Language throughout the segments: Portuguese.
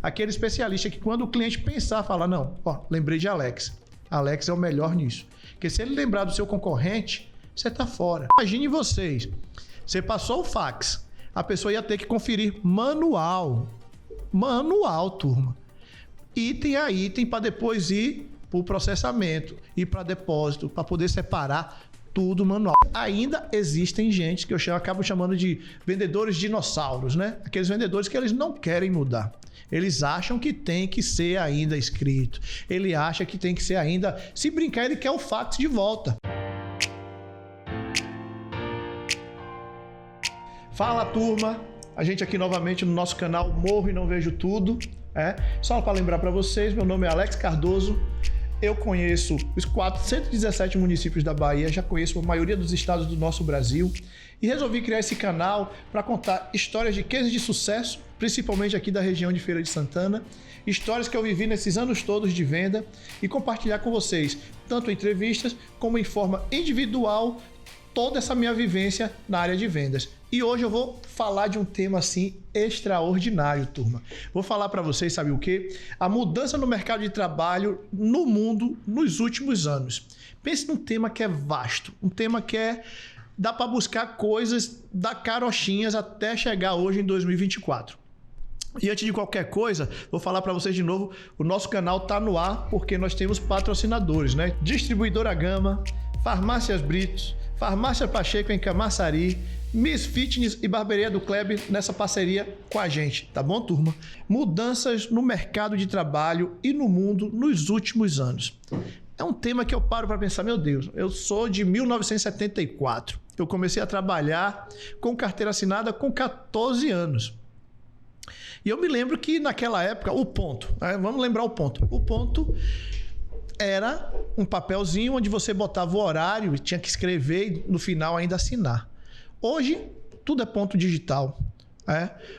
Aquele especialista que quando o cliente pensar, fala, não, ó, lembrei de Alex. Alex é o melhor nisso. Porque se ele lembrar do seu concorrente, você tá fora. Imagine vocês, você passou o fax, a pessoa ia ter que conferir manual. Manual, turma. Item a item para depois ir para o processamento, ir para depósito, para poder separar tudo manual. Ainda existem gente que eu acabo chamando de vendedores dinossauros, né? Aqueles vendedores que eles não querem mudar. Eles acham que tem que ser ainda escrito. Ele acha que tem que ser ainda... Se brincar, ele quer o fax de volta. Fala, turma! A gente aqui novamente no nosso canal Morro e Não Vejo Tudo. Só para lembrar para vocês, meu nome é Alex Cardoso. Eu conheço os 417 municípios da Bahia, já conheço a maioria dos estados do nosso Brasil e resolvi criar esse canal para contar histórias de cases de sucesso, principalmente aqui da região de Feira de Santana, histórias que eu vivi nesses anos todos de venda e compartilhar com vocês, tanto em entrevistas como em forma individual, toda essa minha vivência na área de vendas. E hoje eu vou falar de um tema assim extraordinário, turma. Vou falar para vocês, sabe o quê? A mudança no mercado de trabalho no mundo nos últimos anos. Pense num tema que é vasto, um tema que dá para buscar coisas da carochinhas até chegar hoje em 2024. E antes de qualquer coisa, vou falar para vocês de novo, o nosso canal tá no ar porque nós temos patrocinadores, né? Distribuidora Gama, Farmácias Britos, Farmácia Pacheco em Camaçari, Miss Fitness e Barbearia do Kleber nessa parceria com a gente, tá bom, turma? Mudanças no mercado de trabalho e no mundo nos últimos anos. É um tema que eu paro para pensar, meu Deus, eu sou de 1974. Eu comecei a trabalhar com carteira assinada com 14 anos. E eu me lembro que naquela época, o ponto, vamos lembrar o ponto. O ponto era um papelzinho onde você botava o horário e tinha que escrever e no final ainda assinar. Hoje, tudo é ponto digital.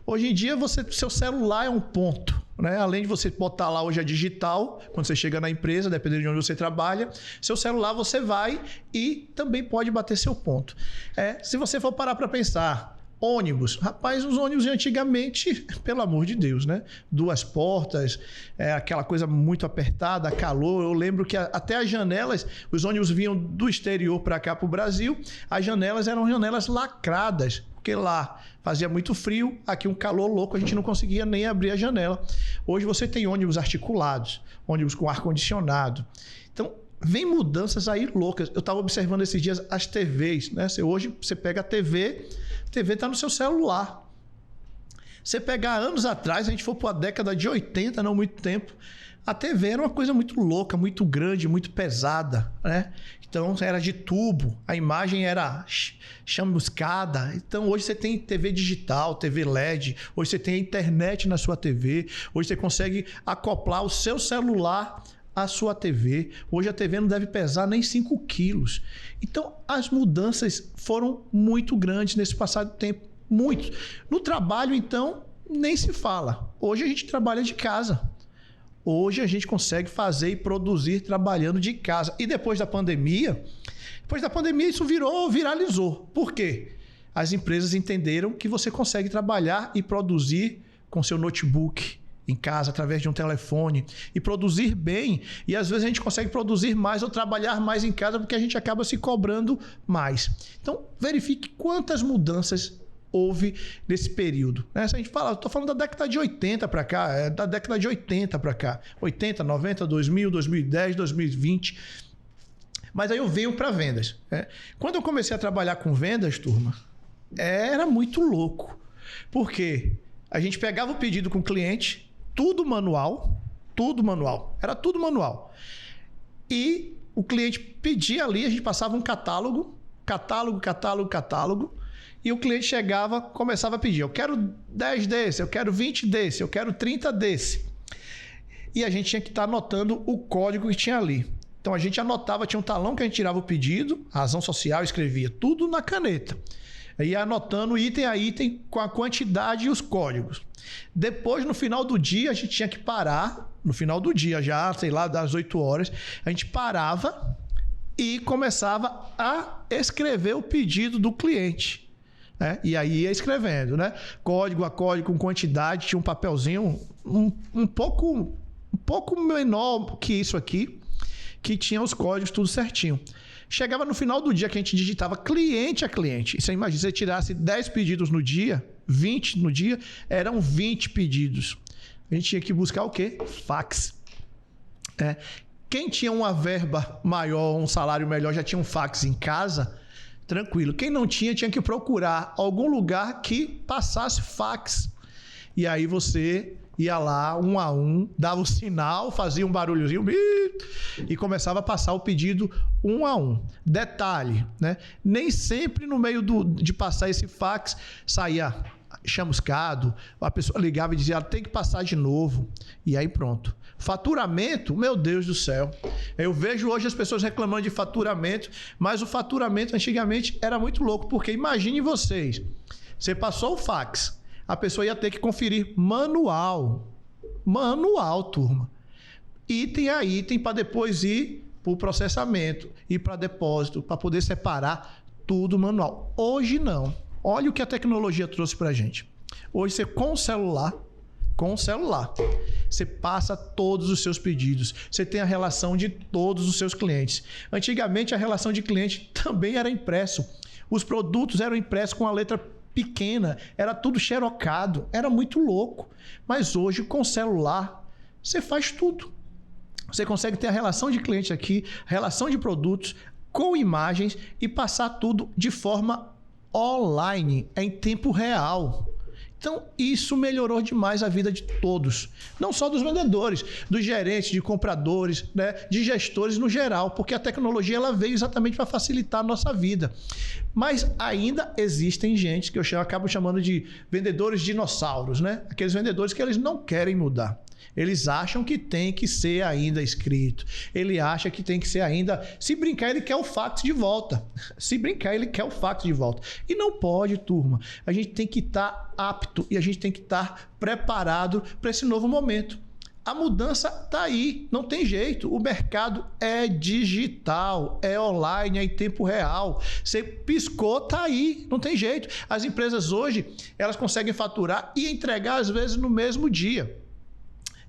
Hoje em dia, seu celular é um ponto. Além de você botar lá hoje a digital, quando você chega na empresa, dependendo de onde você trabalha, seu celular você vai e também pode bater seu ponto. Se você for parar para pensar, ônibus. Rapaz, os ônibus de antigamente, pelo amor de Deus, né? 2 portas, aquela coisa muito apertada, calor. Eu lembro que até as janelas, os ônibus vinham do exterior para cá, para o Brasil, as janelas eram janelas lacradas, porque lá fazia muito frio, aqui um calor louco, a gente não conseguia nem abrir a janela. Hoje você tem ônibus articulados, ônibus com ar-condicionado. Então, vem mudanças aí loucas. Eu estava observando esses dias as TVs, né? Hoje você pega a TV está no seu celular. Você pegar anos atrás, a gente for para a década de 80, não muito tempo, a TV era uma coisa muito louca, muito grande, muito pesada, né? Então era de tubo, a imagem era chamuscada. Então hoje você tem TV digital, TV LED, hoje você tem a internet na sua TV, hoje você consegue acoplar o seu celular a sua TV. Hoje a TV não deve pesar nem 5 quilos. Então, as mudanças foram muito grandes nesse passado tempo. Muito. No trabalho, então, nem se fala. Hoje a gente trabalha de casa. Hoje a gente consegue fazer e produzir trabalhando de casa. E depois da pandemia isso viralizou. Por quê? As empresas entenderam que você consegue trabalhar e produzir com seu notebook, em casa, através de um telefone, e produzir bem, e às vezes a gente consegue produzir mais ou trabalhar mais em casa porque a gente acaba se cobrando mais. Então, verifique quantas mudanças houve nesse período. Se a gente fala, estou falando da década de 80 para cá, da década de 80 para cá, 80, 90, 2000, 2010, 2020. Mas aí eu venho para vendas. Quando eu comecei a trabalhar com vendas, turma, era muito louco. Por quê? A gente pegava o pedido com o cliente, tudo manual, era tudo manual. E o cliente pedia ali, a gente passava um catálogo, e o cliente chegava, começava a pedir, eu quero 10 desse, eu quero 20 desse, eu quero 30 desse. E a gente tinha que estar anotando o código que tinha ali. Então a gente anotava, tinha um talão que a gente tirava o pedido, razão social, escrevia tudo na caneta. Ia anotando item a item com a quantidade e os códigos. Depois, no final do dia, a gente tinha que parar. No final do dia, já, sei lá, das 8 horas, a gente parava e começava a escrever o pedido do cliente. E aí ia escrevendo, né? Código a código, com quantidade, tinha um papelzinho, um pouco menor que isso aqui, que tinha os códigos tudo certinho. Chegava no final do dia que a gente digitava cliente a cliente. Você imagina, se você tirasse 10 pedidos no dia, 20 no dia, eram 20 pedidos. A gente tinha que buscar o quê? Fax. Quem tinha uma verba maior, um salário melhor, já tinha um fax em casa, tranquilo. Quem não tinha, tinha que procurar algum lugar que passasse fax. E aí você ia lá, um a um, dava o sinal, fazia um barulhozinho e começava a passar o pedido um a um. Detalhe, né? Nem sempre no meio de passar esse fax saía chamuscado, a pessoa ligava e dizia, tem que passar de novo. E aí pronto. Faturamento, meu Deus do céu. Eu vejo hoje as pessoas reclamando de faturamento, mas o faturamento antigamente era muito louco, porque imagine vocês, você passou o fax, a pessoa ia ter que conferir manual, turma. Item a item para depois ir para o processamento, ir para depósito, para poder separar tudo manual. Hoje não. Olha o que a tecnologia trouxe para a gente. Hoje você com o celular, você passa todos os seus pedidos. Você tem a relação de todos os seus clientes. Antigamente a relação de cliente também era impresso. Os produtos eram impressos com a letra pequena, era tudo xerocado, era muito louco. Mas hoje, com o celular, você faz tudo. Você consegue ter a relação de cliente aqui, relação de produtos, com imagens e passar tudo de forma online, em tempo real. Então, isso melhorou demais a vida de todos. Não só dos vendedores, dos gerentes, de compradores, né, de gestores no geral, porque a tecnologia ela veio exatamente para facilitar a nossa vida. Mas ainda existem gente que eu acabo chamando de vendedores dinossauros, né? Aqueles vendedores que eles não querem mudar. Eles acham que tem que ser ainda escrito. Ele acha que tem que ser ainda... Se brincar, ele quer o fax de volta. Se brincar, ele quer o fax de volta. E não pode, turma. A gente tem que estar apto e a gente tem que estar preparado para esse novo momento. A mudança está aí, não tem jeito. O mercado é digital, é online, é em tempo real. Você piscou, está aí, não tem jeito. As empresas hoje, elas conseguem faturar e entregar às vezes no mesmo dia.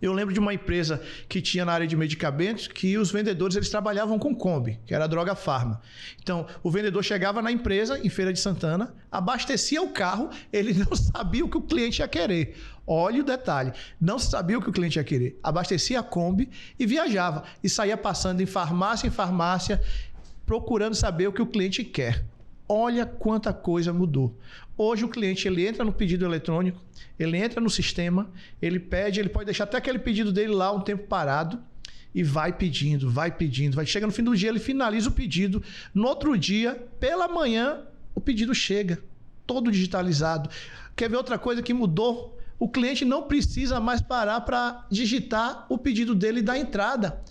Eu lembro de uma empresa que tinha na área de medicamentos que os vendedores eles trabalhavam com Kombi, que era a droga farma. Então, o vendedor chegava na empresa, em Feira de Santana, abastecia o carro, ele não sabia o que o cliente ia querer. Olha o detalhe, não sabia o que o cliente ia querer. Abastecia a Kombi e viajava. E saía passando em farmácia, procurando saber o que o cliente quer. Olha quanta coisa mudou. Hoje o cliente ele entra no pedido eletrônico, ele entra no sistema, ele pede, ele pode deixar até aquele pedido dele lá um tempo parado e vai pedindo. Chega no fim do dia, ele finaliza o pedido. No outro dia, pela manhã, o pedido chega, todo digitalizado. Quer ver outra coisa que mudou? O cliente não precisa mais parar para digitar o pedido dele da entrada.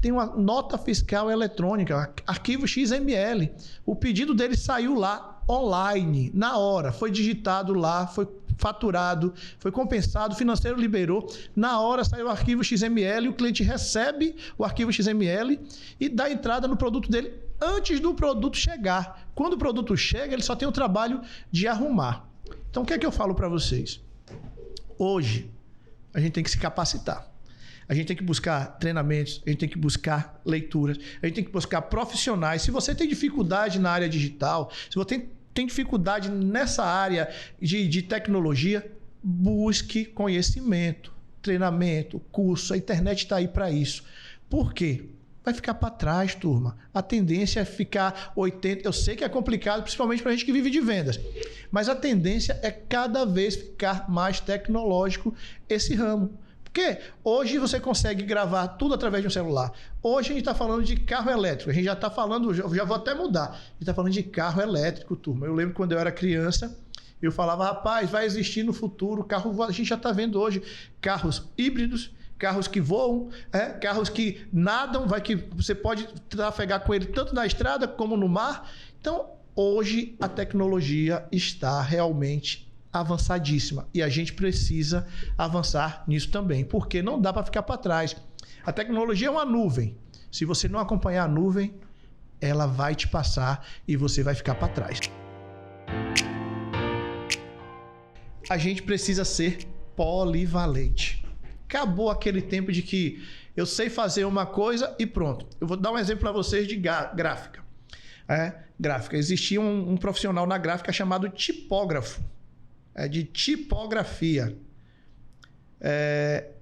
Tem uma nota fiscal eletrônica, arquivo XML. O pedido dele saiu lá, online, na hora. Foi digitado lá, foi faturado, foi compensado, o financeiro liberou. Na hora saiu o arquivo XML, o cliente recebe o arquivo XML e dá entrada no produto dele antes do produto chegar. Quando o produto chega, ele só tem o trabalho de arrumar. Então, o que é que eu falo para vocês? Hoje, a gente tem que se capacitar. A gente tem que buscar treinamentos, a gente tem que buscar leituras, a gente tem que buscar profissionais. Se você tem dificuldade na área digital, se você tem dificuldade nessa área de tecnologia, busque conhecimento, treinamento, curso. A internet está aí para isso. Por quê? Vai ficar para trás, turma. A tendência é ficar 80%. Eu sei que é complicado, principalmente para a gente que vive de vendas. Mas a tendência é cada vez ficar mais tecnológico esse ramo. Porque hoje você consegue gravar tudo através de um celular. Hoje a gente está falando de carro elétrico. A gente já está falando, já vou até mudar. A gente está falando de carro elétrico, turma. Eu lembro quando eu era criança, eu falava, rapaz, vai existir no futuro carro. A gente já está vendo hoje carros híbridos, carros que voam, carros que nadam, que você pode trafegar com ele tanto na estrada como no mar. Então, hoje a tecnologia está realmente avançadíssima e a gente precisa avançar nisso também, porque não dá para ficar para trás. A tecnologia é uma nuvem. Se você não acompanhar a nuvem, ela vai te passar e você vai ficar para trás. A gente precisa ser polivalente. Acabou aquele tempo de que eu sei fazer uma coisa e pronto. Eu vou dar um exemplo para vocês de gráfica. Gráfica. Existia um profissional na gráfica chamado tipógrafo. De tipografia.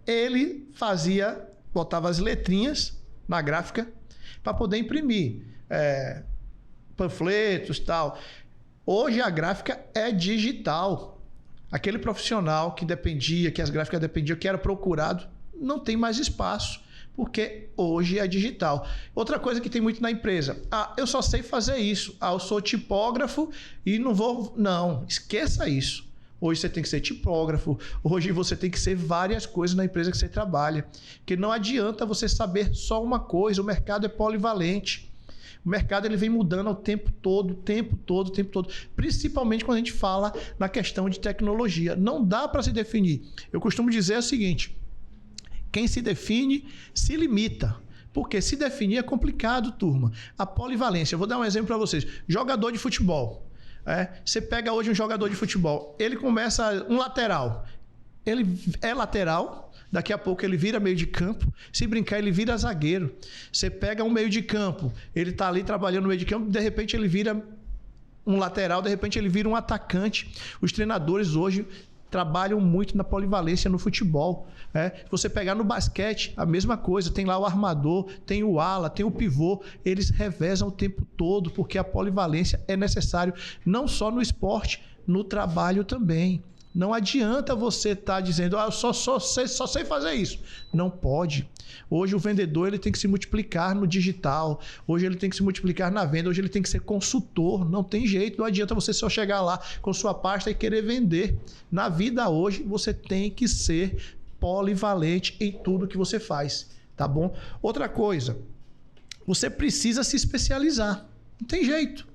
Ele botava as letrinhas na gráfica para poder imprimir panfletos e tal. Hoje a gráfica é digital. Aquele profissional que as gráficas dependiam, que era procurado, não tem mais espaço, porque hoje é digital. Outra coisa que tem muito na empresa, eu só sei fazer isso, eu sou tipógrafo e não vou... Não, esqueça isso. Hoje você tem que ser tipógrafo, hoje você tem que ser várias coisas na empresa que você trabalha, porque não adianta você saber só uma coisa, o mercado é polivalente. O mercado ele vem mudando o tempo todo, principalmente quando a gente fala na questão de tecnologia. Não dá para se definir. Eu costumo dizer o seguinte, quem se define, se limita. Porque se definir é complicado, turma. A polivalência, eu vou dar um exemplo para vocês. Jogador de futebol. Você pega hoje um jogador de futebol, ele começa um lateral. Ele é lateral, daqui a pouco ele vira meio de campo. Se brincar, ele vira zagueiro. Você pega um meio de campo, ele está ali trabalhando no meio de campo, de repente ele vira um lateral, de repente ele vira um atacante. Os treinadores hoje trabalham muito na polivalência no futebol. Se você pegar no basquete, a mesma coisa. Tem lá o armador, tem o ala, tem o pivô. Eles revezam o tempo todo, porque a polivalência é necessário não só no esporte, no trabalho também. Não adianta você estar dizendo, eu só sei fazer isso. Não pode. Hoje o vendedor ele tem que se multiplicar no digital. Hoje ele tem que se multiplicar na venda. Hoje ele tem que ser consultor. Não tem jeito. Não adianta você só chegar lá com sua pasta e querer vender. Na vida hoje você tem que ser polivalente em tudo que você faz. Tá bom? Outra coisa. Você precisa se especializar. Não tem jeito.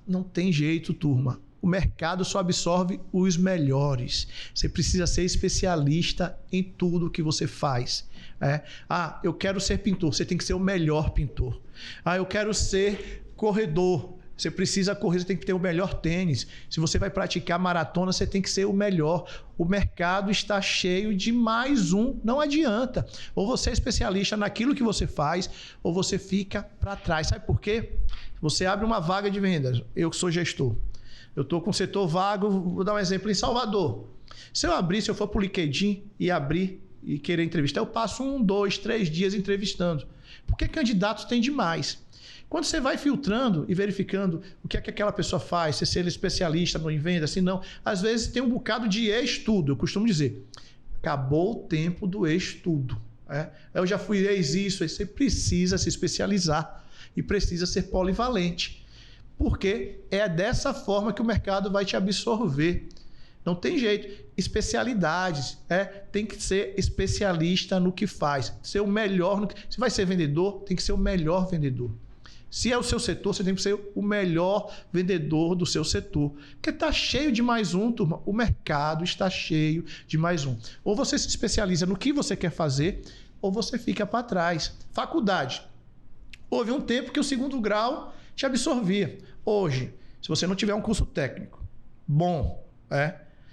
Não tem jeito, turma. O mercado só absorve os melhores. Você precisa ser especialista em tudo que você faz. Eu quero ser pintor. Você tem que ser o melhor pintor. Eu quero ser corredor. Você precisa correr, você tem que ter o melhor tênis. Se você vai praticar maratona, você tem que ser o melhor. O mercado está cheio de mais um. Não adianta. Ou você é especialista naquilo que você faz, ou você fica para trás. Sabe por quê? Você abre uma vaga de vendas. Eu que sou gestor. Eu estou com o setor vago, vou dar um exemplo em Salvador. Se eu for para o LinkedIn e abrir e querer entrevistar, eu passo 1, 2, 3 dias entrevistando. Porque candidatos tem demais. Quando você vai filtrando e verificando o que é que aquela pessoa faz, se ele é especialista em venda, se não, às vezes tem um bocado de estudo. Eu costumo dizer, acabou o tempo do estudo. Eu já fui isso, você precisa se especializar e precisa ser polivalente. Porque é dessa forma que o mercado vai te absorver. Não tem jeito. Especialidades. Tem que ser especialista no que faz. Ser o melhor. Se vai ser vendedor, tem que ser o melhor vendedor. Se é o seu setor, você tem que ser o melhor vendedor do seu setor. Porque está cheio de mais um, turma. O mercado está cheio de mais um. Ou você se especializa no que você quer fazer, ou você fica para trás. Faculdade. Houve um tempo que o segundo grau te absorvia. Hoje, se você não tiver um curso técnico bom,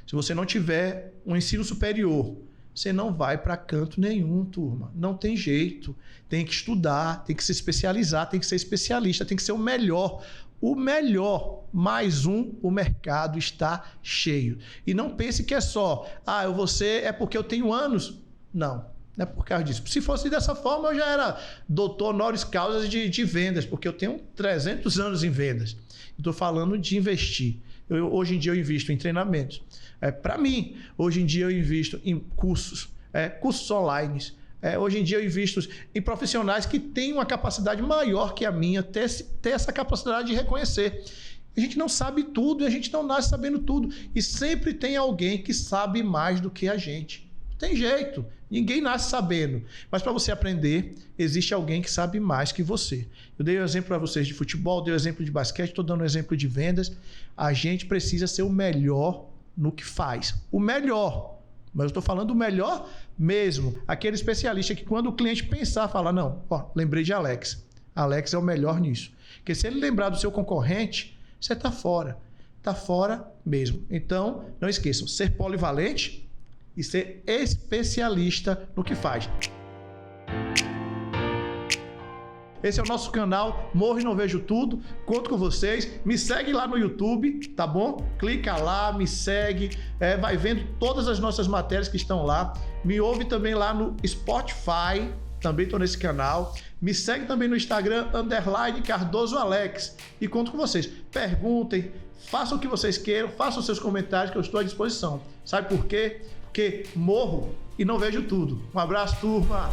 se você não tiver um ensino superior, você não vai para canto nenhum, turma. Não tem jeito. Tem que estudar, tem que se especializar, tem que ser especialista, tem que ser o melhor. O melhor, mais um, o mercado está cheio. E não pense que é só, eu vou ser, é porque eu tenho anos. Não. Não é por causa disso. Se fosse dessa forma, eu já era doutor honoris causa de vendas, porque eu tenho 300 anos em vendas. Estou falando de investir. Hoje em dia eu invisto em treinamentos. Para mim, hoje em dia eu invisto em cursos, cursos online. Hoje em dia eu invisto em profissionais que têm uma capacidade maior que a minha, ter essa capacidade de reconhecer. A gente não sabe tudo e a gente não nasce sabendo tudo. E sempre tem alguém que sabe mais do que a gente. Tem jeito, ninguém nasce sabendo. Mas para você aprender, existe alguém que sabe mais que você. Eu dei um exemplo para vocês de futebol, dei um exemplo de basquete, estou dando um exemplo de vendas. A gente precisa ser o melhor no que faz. O melhor. Mas eu estou falando o melhor mesmo. Aquele especialista que quando o cliente pensar, fala, não, lembrei de Alex. Alex é o melhor nisso. Porque se ele lembrar do seu concorrente, você está fora. Está fora mesmo. Então, não esqueçam, ser polivalente e ser especialista no que faz. Esse é o nosso canal Morro e Não Vejo Tudo. Conto com vocês. Me segue lá no YouTube, tá bom? Clica lá, me segue. Vai vendo todas as nossas matérias que estão lá. Me ouve também lá no Spotify. Também estou nesse canal. Me segue também no Instagram, _CardosoAlex. E conto com vocês. Perguntem, façam o que vocês queiram, façam seus comentários que eu estou à disposição. Sabe por quê? Porque morro e não vejo tudo. Um abraço, turma!